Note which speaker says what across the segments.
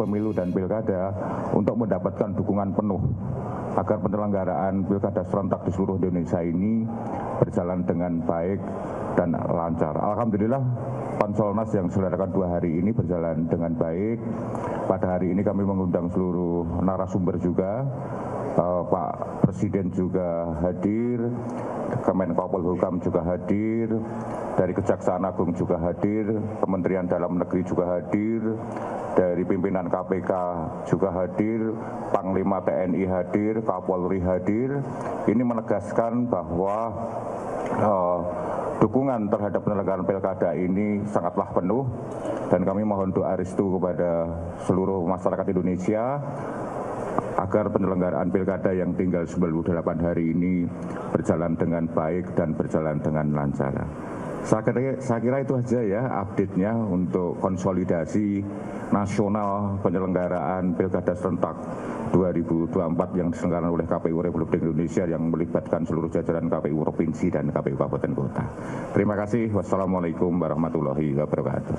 Speaker 1: pemilu dan pilkada untuk mendapatkan dukungan penuh agar penyelenggaraan pilkada serentak di seluruh Indonesia ini berjalan dengan baik dan lancar. Alhamdulillah Pansolnas yang diselenggarakan 2 hari ini berjalan dengan baik. Pada hari ini kami mengundang seluruh narasumber juga, Pak Presiden juga hadir, Kemenko Polhukam juga hadir, dari Kejaksaan Agung juga hadir, Kementerian Dalam Negeri juga hadir, dari pimpinan KPK juga hadir, Panglima TNI hadir, Kapolri hadir. Ini menegaskan bahwa dukungan terhadap penyelenggaraan pilkada ini sangatlah penuh dan kami mohon doa restu kepada seluruh masyarakat Indonesia agar penyelenggaraan pilkada yang tinggal 98 hari ini berjalan dengan baik dan berjalan dengan lancar. Saya kira itu aja ya update-nya untuk konsolidasi nasional penyelenggaraan pilkada serentak 2024 yang diselenggarakan oleh KPU Republik Indonesia yang melibatkan seluruh jajaran KPU Provinsi dan KPU Kabupaten Kota. Terima kasih. Wassalamualaikum warahmatullahi wabarakatuh.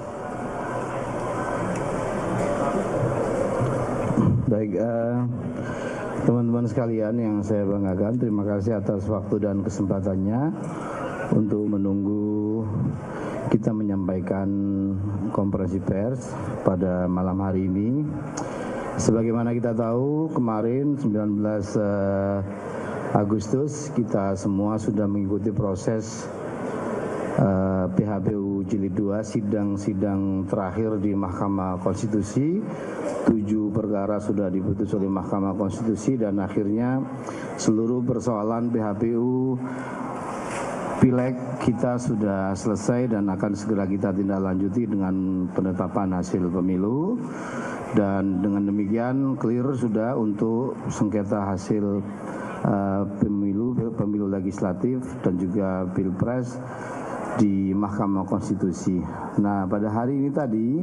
Speaker 2: Baik, teman-teman sekalian yang saya banggakan, terima kasih atas waktu dan kesempatannya untuk menunggu kita menyampaikan konferensi pers pada malam hari ini. Sebagaimana kita tahu, kemarin 19 Agustus kita semua sudah mengikuti proses PHPU Jilid 2, sidang-sidang terakhir di Mahkamah Konstitusi. 7 perkara sudah diputus oleh Mahkamah Konstitusi dan akhirnya seluruh persoalan PHPU Pileg kita sudah selesai dan akan segera kita tindak lanjuti dengan penetapan hasil pemilu. Dan dengan demikian clear sudah untuk sengketa hasil pemilu legislatif dan juga pilpres di Mahkamah Konstitusi. Nah, pada hari ini tadi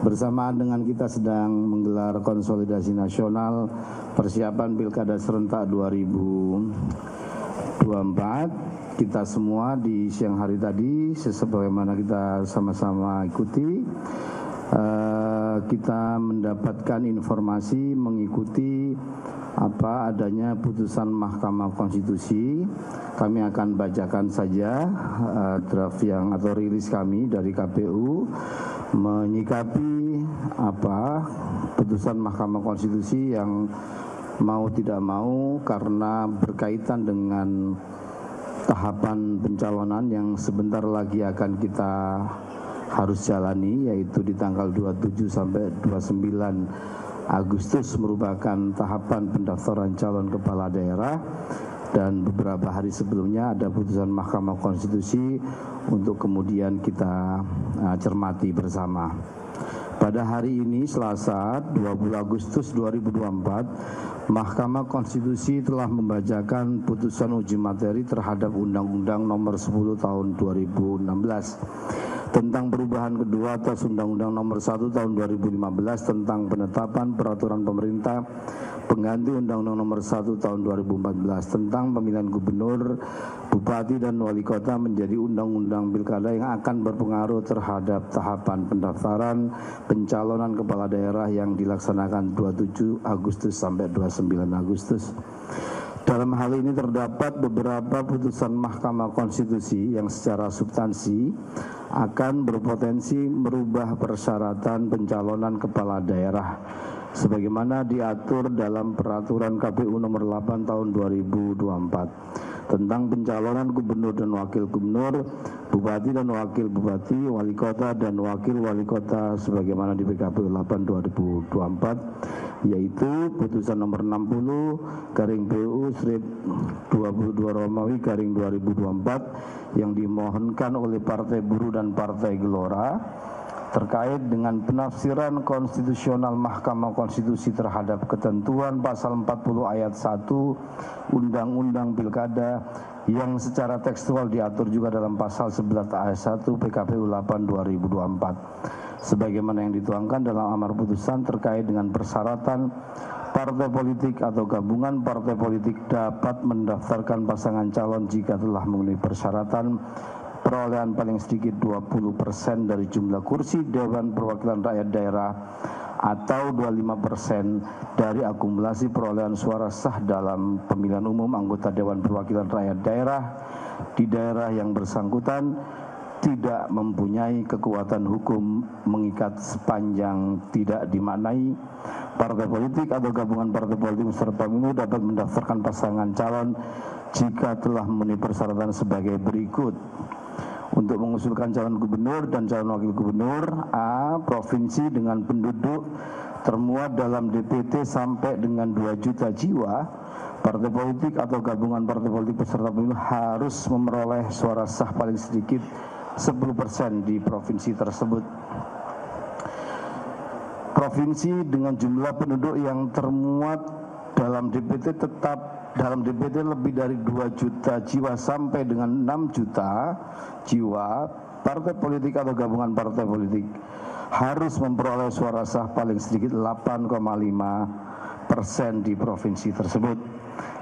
Speaker 2: bersamaan dengan kita sedang menggelar konsolidasi nasional persiapan Pilkada serentak 2024, kita semua di siang hari tadi sebagaimana kita sama-sama ikuti, kita mendapatkan informasi mengikuti adanya putusan Mahkamah Konstitusi. Kami akan bacakan saja draft yang atau rilis kami dari KPU menyikapi putusan Mahkamah Konstitusi yang mau tidak mau karena berkaitan dengan tahapan pencalonan yang sebentar lagi akan kita harus jalani, yaitu di tanggal 27 sampai 29 Agustus merupakan tahapan pendaftaran calon kepala daerah, dan beberapa hari sebelumnya ada putusan Mahkamah Konstitusi untuk kemudian kita cermati bersama. Pada hari ini Selasa 20 Agustus 2024, Mahkamah Konstitusi telah membacakan putusan uji materi terhadap Undang-Undang Nomor 10 Tahun 2016 tentang perubahan kedua atas Undang-Undang Nomor 1 Tahun 2015 tentang penetapan peraturan pemerintah pengganti Undang-Undang Nomor 1 Tahun 2014 tentang pemilihan gubernur, bupati dan wali kota menjadi undang-undang pilkada yang akan berpengaruh terhadap tahapan pendaftaran pencalonan kepala daerah yang dilaksanakan 27 Agustus sampai 29 Agustus. Dalam hal ini terdapat beberapa putusan Mahkamah Konstitusi yang secara substansi akan berpotensi merubah persyaratan pencalonan kepala daerah sebagaimana diatur dalam Peraturan KPU Nomor 8 Tahun 2024 tentang pencalonan gubernur dan wakil gubernur, bupati dan wakil bupati, wali kota dan wakil wali kota sebagaimana di PKPU 8 2024, yaitu putusan nomor 60 garing PU strip 22 Romawi garing 2024 yang dimohonkan oleh Partai Buruh dan Partai Gelora terkait dengan penafsiran konstitusional Mahkamah Konstitusi terhadap ketentuan pasal 40 ayat 1 Undang-Undang Pilkada yang secara tekstual diatur juga dalam pasal 11 ayat 1 PKPU 8 2024 sebagaimana yang dituangkan dalam amar putusan terkait dengan persyaratan partai politik atau gabungan partai politik dapat mendaftarkan pasangan calon jika telah memenuhi persyaratan perolehan paling sedikit 20% dari jumlah kursi Dewan Perwakilan Rakyat Daerah atau 25% dari akumulasi perolehan suara sah dalam pemilihan umum anggota Dewan Perwakilan Rakyat Daerah di daerah yang bersangkutan tidak mempunyai kekuatan hukum mengikat sepanjang tidak dimaknai partai politik atau gabungan partai politik peserta pemilu dapat mendaftarkan pasangan calon jika telah memenuhi persyaratan sebagai berikut. Untuk mengusulkan calon gubernur dan calon wakil gubernur, A. Provinsi dengan penduduk termuat dalam DPT sampai dengan 2 juta jiwa, partai politik atau gabungan partai politik peserta pemilu harus memperoleh suara sah paling sedikit 10% di provinsi tersebut. Provinsi dengan jumlah penduduk yang termuat dalam DPT tetap dalam DPT lebih dari 2 juta jiwa sampai dengan 6 juta jiwa, partai politik atau gabungan partai politik harus memperoleh suara sah paling sedikit 8,5% di provinsi tersebut.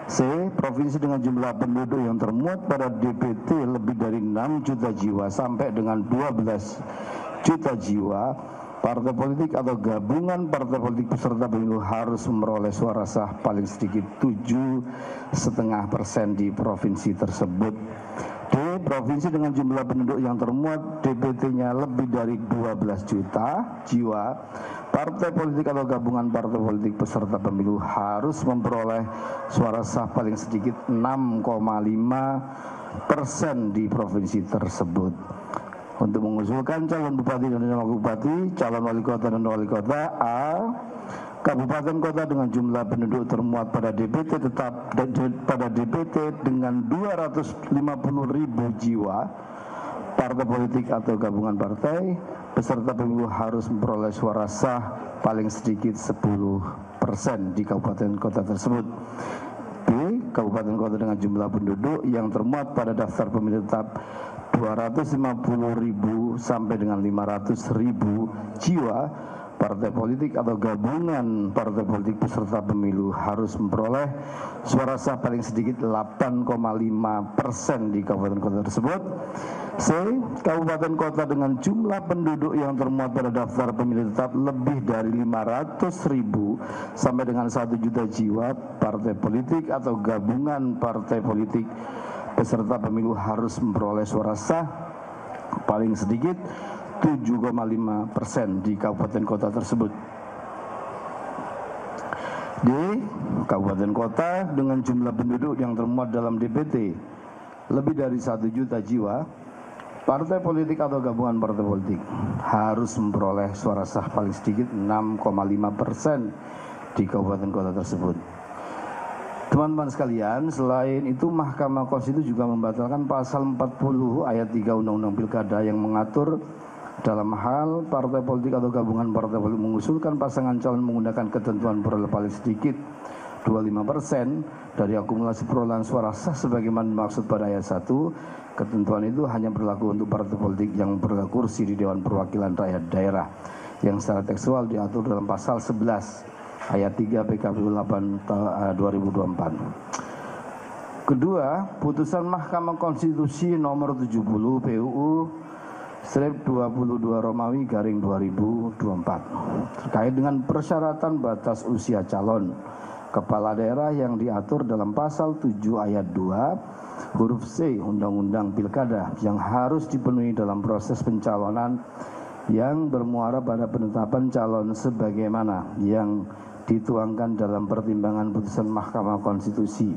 Speaker 2: C. Provinsi dengan jumlah penduduk yang termuat pada DPT lebih dari 6 juta jiwa sampai dengan 12 juta jiwa, partai politik atau gabungan partai politik peserta pemilu harus memperoleh suara sah paling sedikit 7,5% di provinsi tersebut. D. Provinsi dengan jumlah penduduk yang termuat DPT-nya lebih dari 12 juta jiwa, partai politik atau gabungan partai politik peserta pemilu harus memperoleh suara sah paling sedikit 6,5% di provinsi tersebut. Untuk mengusulkan calon bupati dan calon wakil bupati, calon wali kota dan wali kota, A. Kabupaten kota dengan jumlah penduduk termuat pada DPT tetap pada DPT dengan 250.000 jiwa, partai politik atau gabungan partai peserta pemilu harus memperoleh suara sah paling sedikit 10% di kabupaten kota tersebut. B. Kabupaten kota dengan jumlah penduduk yang termuat pada daftar pemilih tetap 250.000 sampai dengan 500.000 jiwa, partai politik atau gabungan partai politik peserta pemilu harus memperoleh suara sah paling sedikit 8,5% di kabupaten kota tersebut. C. Kabupaten kota dengan jumlah penduduk yang termuat pada daftar pemilih tetap lebih dari 500.000 sampai dengan 1 juta jiwa, partai politik atau gabungan partai politik peserta pemilu harus memperoleh suara sah paling sedikit 7,5% di kabupaten kota tersebut. D. Kabupaten kota dengan jumlah penduduk yang termuat dalam DPT lebih dari 1 juta jiwa, partai politik atau gabungan partai politik harus memperoleh suara sah paling sedikit 6,5% di kabupaten kota tersebut. Teman-teman sekalian, selain itu Mahkamah Konstitusi juga membatalkan pasal 40 ayat 3 Undang-Undang Pilkada yang mengatur dalam hal partai politik atau gabungan partai politik mengusulkan pasangan calon menggunakan ketentuan peroleh paling sedikit 25% dari akumulasi perolehan suara sah sebagaimana dimaksud pada ayat 1. Ketentuan itu hanya berlaku untuk partai politik yang berhak kursi di Dewan Perwakilan Rakyat Daerah yang secara tekstual diatur dalam pasal 11 ayat 3 PKPU 8 2024. Kedua, putusan Mahkamah Konstitusi nomor 70 PUU strip 22 Romawi garing 2024 terkait dengan persyaratan batas usia calon kepala daerah yang diatur dalam pasal 7 ayat 2 huruf C Undang-Undang Pilkada yang harus dipenuhi dalam proses pencalonan yang bermuara pada penetapan calon sebagaimana yang dituangkan dalam pertimbangan putusan Mahkamah Konstitusi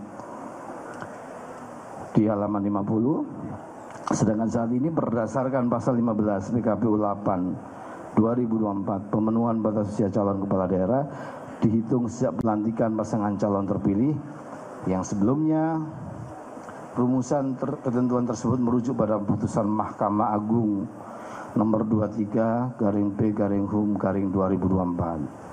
Speaker 2: di halaman 50. Sedangkan saat ini berdasarkan pasal 15 PKPU 8 2024 pemenuhan batas usia calon kepala daerah dihitung sejak pelantikan pasangan calon terpilih yang sebelumnya rumusan ketentuan tersebut merujuk pada putusan Mahkamah Agung nomor 23 garing P garing HUM garing 2024.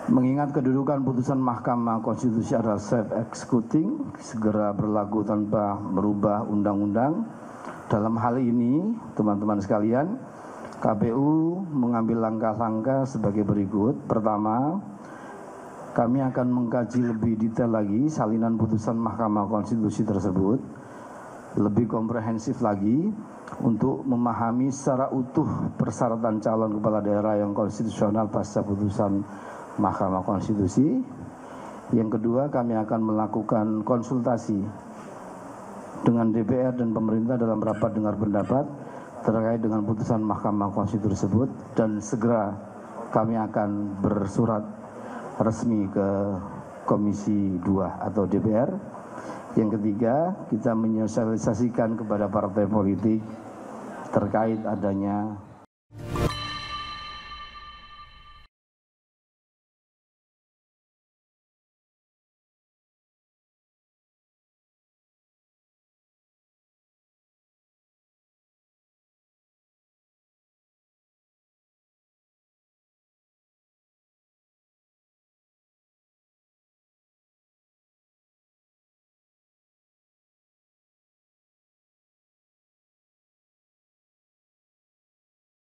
Speaker 2: Mengingat kedudukan putusan Mahkamah Konstitusi adalah self-executing, segera berlaku tanpa merubah undang-undang. Dalam hal ini, teman-teman sekalian, KPU mengambil langkah-langkah sebagai berikut. Pertama, kami akan mengkaji lebih detail lagi salinan putusan Mahkamah Konstitusi tersebut. lebih komprehensif lagi untuk memahami secara utuh persyaratan calon kepala daerah yang konstitusional pasca putusan Mahkamah Konstitusi. Yang kedua, kami akan melakukan konsultasi dengan DPR dan pemerintah dalam rapat dengar pendapat terkait dengan putusan Mahkamah Konstitusi tersebut, dan segera kami akan bersurat resmi ke Komisi 2 atau DPR. Yang ketiga, kita menyosialisasikan kepada partai politik terkait adanya